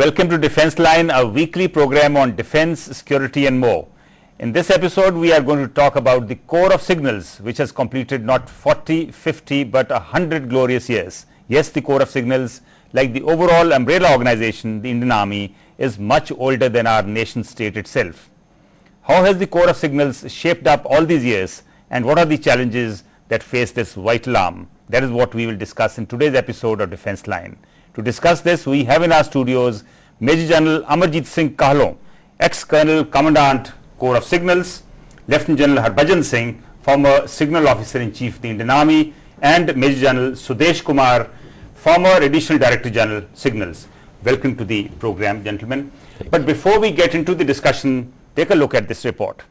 Welcome to Defense Line, a weekly program on defense, security and more. In this episode, we are going to talk about the Corps of Signals, which has completed not 40, 50, but 100 glorious years. Yes, the Corps of Signals, like the overall umbrella organization, the Indian Army, is much older than our nation state itself. How has the Corps of Signals shaped up all these years, and what are the challenges that face this vital arm? That is what we will discuss in today's episode of Defense Line. To discuss this, we have in our studios Major General Amarjit Singh Kahlon, ex-Colonel Commandant Corps of Signals, Lieutenant General Harbhajan Singh, former Signal Officer in Chief of the Indian Army, and Major General Sudesh Kumar, former Additional Director General Signals. Welcome to the program, gentlemen. But before we get into the discussion, take a look at this report.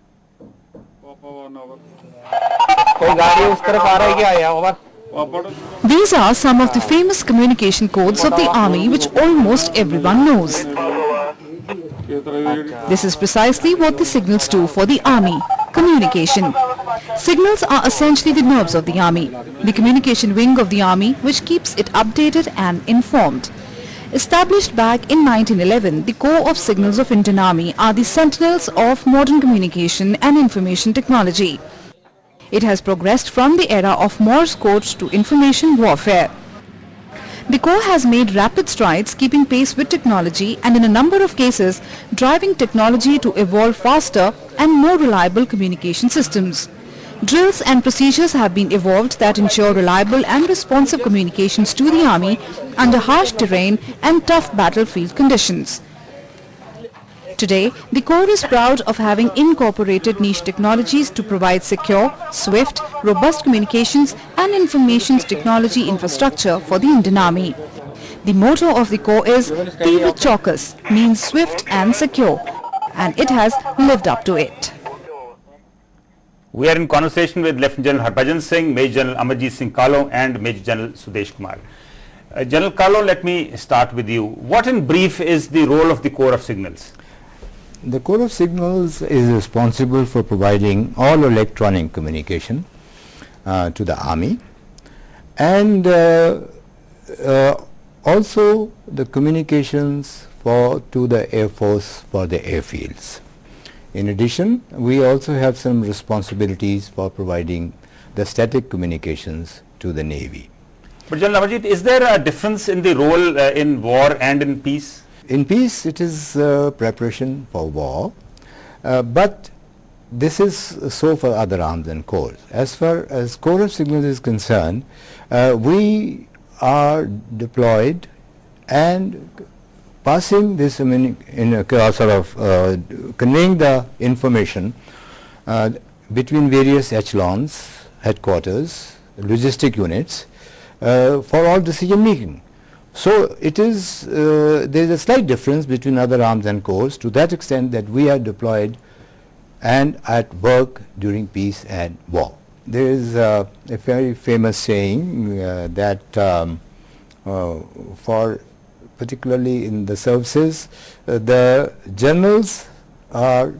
These are some of the famous communication codes of the Army which almost everyone knows. This is precisely what the signals do for the Army: communication. Signals are essentially the nerves of the Army, the communication wing of the Army which keeps it updated and informed. Established back in 1911, the Corps of Signals of Indian Army are the sentinels of modern communication and information technology. It has progressed from the era of Morse code to information warfare. The Corps has made rapid strides keeping pace with technology and in a number of cases driving technology to evolve faster and more reliable communication systems. Drills and procedures have been evolved that ensure reliable and responsive communications to the Army under harsh terrain and tough battlefield conditions. Today, the Corps is proud of having incorporated niche technologies to provide secure, swift, robust communications and information technology infrastructure for the Indian Army. The motto of the Corps is "Teevat Chaukas," means swift and secure, and it has lived up to it. We are in conversation with Lieutenant General Harbhajan Singh, Major General Amarjit Singh Kahlon and Major General Sudesh Kumar. General Kahlon, let me start with you. What in brief is the role of the Corps of Signals? The Corps of Signals is responsible for providing all electronic communication to the Army, and also the communications to the Air Force for the airfields. In addition, we also have some responsibilities for providing the static communications to the Navy. But General Amarjit, is there a difference in the role in war and in peace? In peace, it is preparation for war, but this is so for other arms and corps. As far as Corps of Signals is concerned, we are deployed and passing this in a sort of conveying the information between various echelons, headquarters, logistic units for all decision making. So it is there is a slight difference between other arms and corps to that extent that we are deployed and at work during peace and war. There is a very famous saying that for particularly in the services, the generals are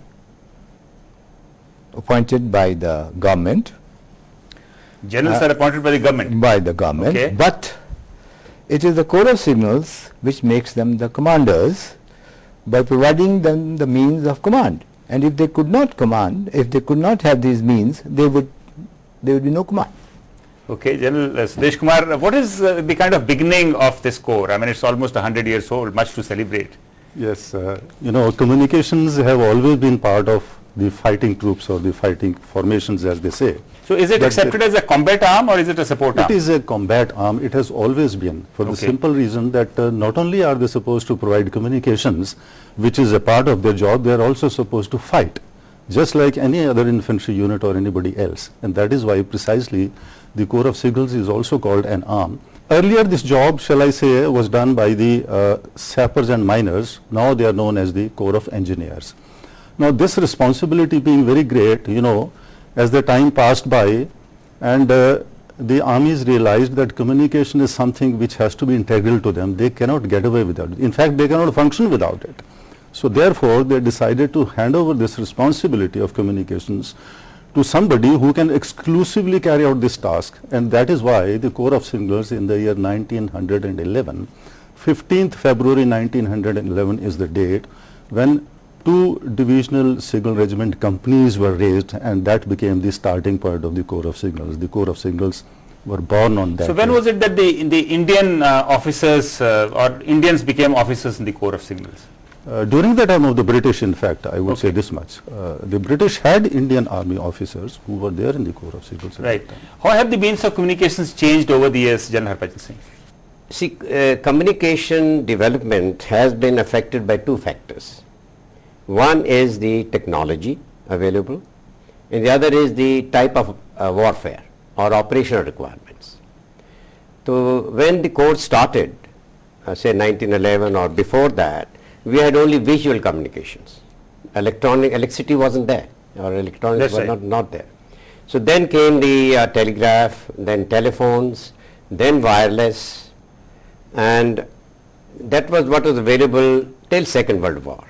appointed by the government. Generals are appointed by the government? By the government, okay. But it is the Corps of Signals which makes them the commanders by providing them the means of command. And if they could not command, if they could not have these means, there would be no command. Okay, General Sudesh Kumar, what is the kind of beginning of this Corps? I mean, it's almost 100 years old, much to celebrate. Yes, communications have always been part of the fighting troops or the fighting formations, as they say. So is it accepted as a combat arm or is it a support arm? It is a combat arm. It has always been, for the simple reason that not only are they supposed to provide communications, which is a part of their job, they are also supposed to fight, just like any other infantry unit or anybody else. And that is why precisely the Corps of Signals is also called an arm. Earlier this job, shall I say, was done by the sappers and miners. Now they are known as the Corps of Engineers. Now this responsibility being very great, as the time passed by and the armies realized that communication is something which has to be integral to them. They cannot get away without it. In fact, they cannot function without it. So therefore, they decided to hand over this responsibility of communications to somebody who can exclusively carry out this task, and that is why the Corps of Signals in the year 1911 15th February 1911 is the date when 2 divisional signal regiment companies were raised, and that became the starting point of the Corps of Signals. The Corps of Signals were born on that. So when was it that the Indian officers or Indians became officers in the Corps of Signals? During the time of the British, in fact, I would say this much. The British had Indian Army officers who were there in the Corps of Signals. Right. How have the means of communications changed over the years, General Harbhajan Singh? See, communication development has been affected by 2 factors. One is the technology available, and the other is the type of warfare or operational requirements. So when the Corps started, say 1911 or before that, we had only visual communications. Electricity wasn't there, or electronics were not there. So then came the telegraph, then telephones, then wireless, and that was what was available till Second World War.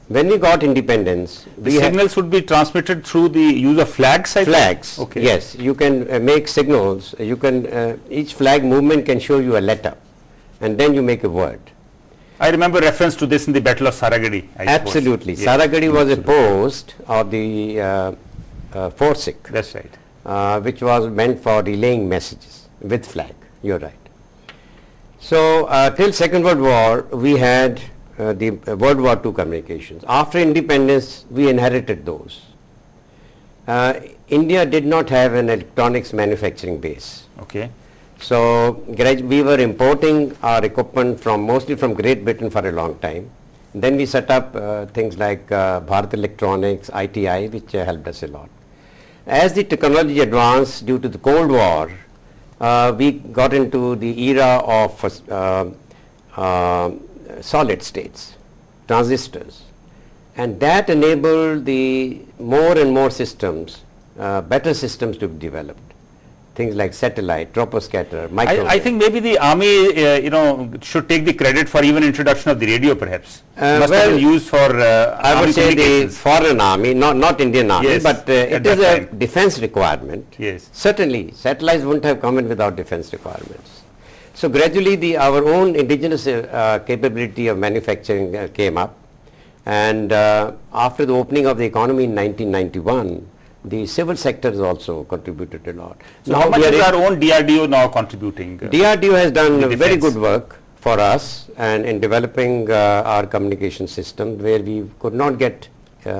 When we got independence, the signals would be transmitted through the use of flags. Flags. Okay. Yes, you can make signals. You can each flag movement can show you a letter, and then you make a word. I remember reference to this in the Battle of Saragadi. Absolutely. Yes. Saragadi was a post of the Forsic. That's right. Which was meant for relaying messages with flag. You're right. So till Second World War, we had the World War II communications. After independence, we inherited those. India did not have an electronics manufacturing base. Okay. So we were importing our equipment mostly from Great Britain for a long time. Then we set up things like Bharat Electronics, ITI, which helped us a lot. As the technology advanced due to the Cold War, we got into the era of solid states, transistors, and that enabled the more and more systems, better systems to be developed. Things like satellite, troposcatter, microwave. I think maybe the army, should take the credit for even introduction of the radio, perhaps. Must have been used for I would say the foreign army, not Indian army, yes, but it is a defense requirement. Yes. Certainly, satellites wouldn't have come in without defense requirements. So gradually, our own indigenous capability of manufacturing came up, and after the opening of the economy in 1991. The civil sector has also contributed a lot. So how much is our own DRDO now contributing? DRDO has done very good work for us and in developing our communication system where we could not get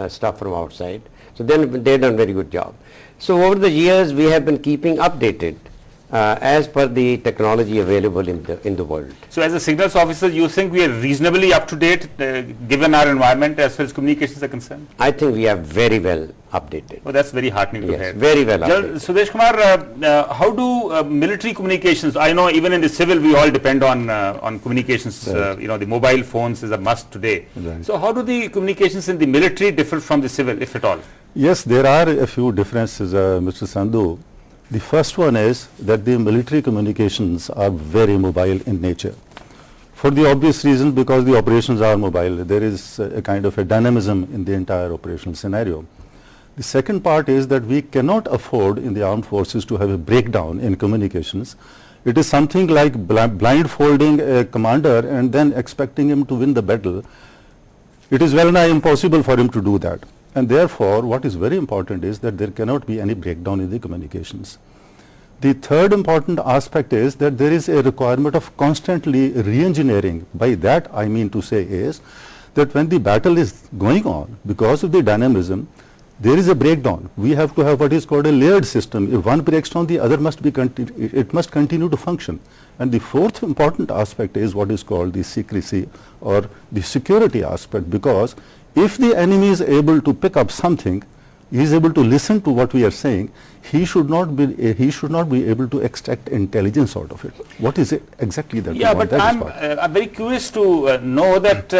stuff from outside. So then they've done very good job. So over the years we have been keeping updated as per the technology available in the world. So as a signals officer, you think we are reasonably up to date given our environment as far as communications are concerned? I think we are very well updated. Oh, that's very heartening to hear. Very well updated. Sudesh Kumar, how do military communications, I know even in the civil we all depend on communications, right. The mobile phones is a must today. Right. So how do the communications in the military differ from the civil, if at all? Yes, there are a few differences, Mr. Sandhu. The first one is that the military communications are very mobile in nature. For the obvious reason, because the operations are mobile, there is a kind of a dynamism in the entire operational scenario. The second part is that we cannot afford in the armed forces to have a breakdown in communications. It is something like blindfolding a commander and then expecting him to win the battle. It is well nigh impossible for him to do that. And therefore, what is very important is that there cannot be any breakdown in the communications. The third important aspect is that there is a requirement of constantly re-engineering. By that I mean to say is that when the battle is going on, because of the dynamism, there is a breakdown. We have to have what is called a layered system. If one breaks down, the other must continue to function. And the fourth important aspect is what is called the secrecy or the security aspect, because if the enemy is able to pick up something, he is able to listen to what we are saying, he should not be able to extract intelligence out of it. What is it exactly that yeah, we want? but I'm very curious to know that,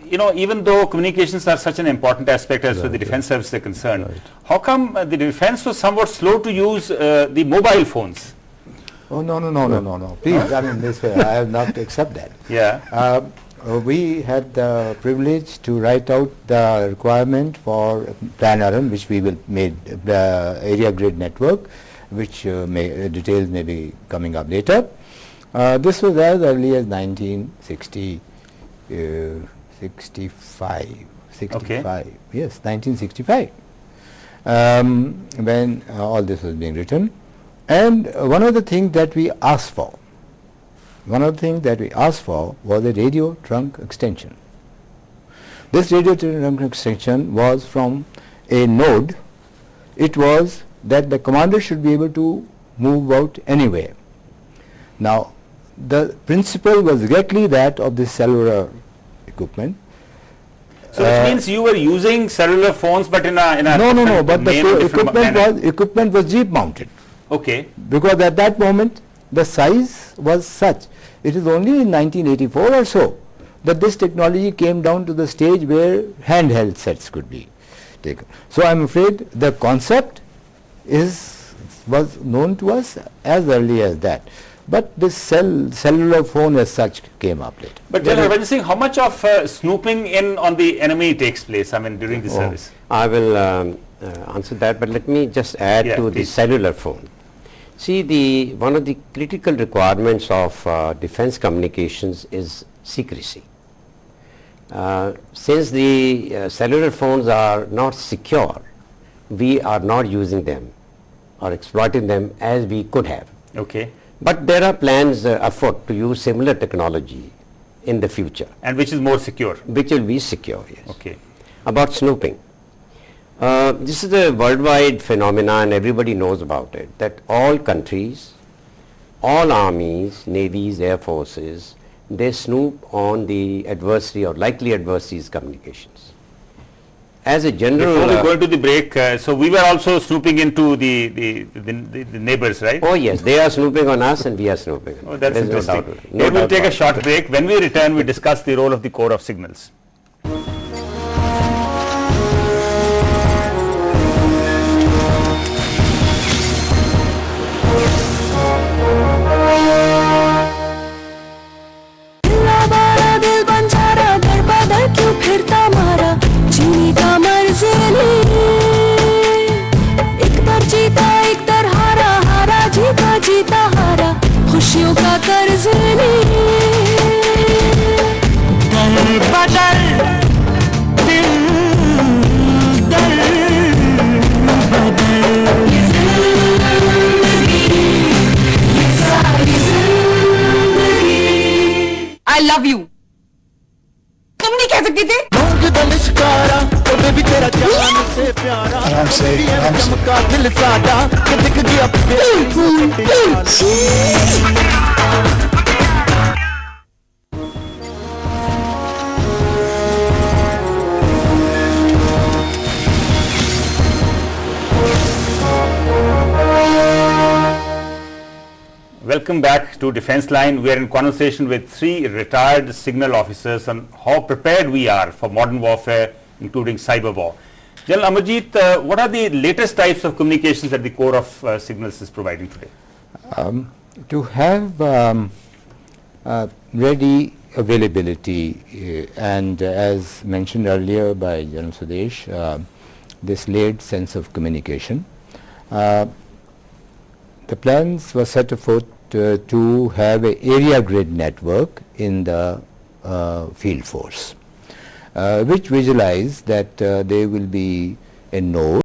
even though communications are such an important aspect as far as the defense service is concerned, how come the defense was somewhat slow to use the mobile phones? Oh, no. Please, I mean, this way, I have not accept that. Yeah. We had the privilege to write out the requirement for Plan RM, which we will made area grid network, which details may be coming up later. This was as early as 1965. Yes, 1965, when all this was being written. And one of the things that we asked for, was a radio trunk extension. This radio trunk extension was from a node. It was that the commander should be able to move out anywhere. Now, the principle was exactly that of this cellular equipment. So which means you were using cellular phones, but in a no, but the equipment was jeep mounted. Okay. Because at that moment the size was such. It is only in 1984 or so that this technology came down to the stage where handheld sets could be taken. So I am afraid the concept was known to us as early as that. But this cellular phone as such came up later. But General Ranjit Singh, how much of snooping in on the enemy takes place, I mean, during the service? I will answer that, but let me just add to the cellular phone. See, one of the critical requirements of defense communications is secrecy. Since the cellular phones are not secure, we are not using them or exploiting them as we could have. Okay. But there are plans afoot to use similar technology in the future. And which is more secure? Which will be secure, yes. Okay. About snooping. This is a worldwide phenomenon and everybody knows about it, that all countries, all armies, navies, air forces, they snoop on the adversary or likely adversary's communications. As a general... Before we go into the break, so we were also snooping into the neighbors, right? Oh yes, they are snooping on us and we are snooping on them. Oh, that's interesting. No doubt we'll take a short break. When we return, we discuss the role of the Corps of Signals. खुशियों का कर्ज दर बदर दिल दर बदर ये सारी जिंदगी I love you. तुम नहीं कह सकती थी? आराम से दिल सादा दिख गया Welcome back to Defense Line. We are in conversation with three retired signal officers on how prepared we are for modern warfare, including cyber war. General Amarjeet, what are the latest types of communications that the Corps of Signals is providing today? To have ready availability and as mentioned earlier by General Sudesh, this laid sense of communication. The plans were set forth to have an area grid network in the field force, which visualize that there will be a node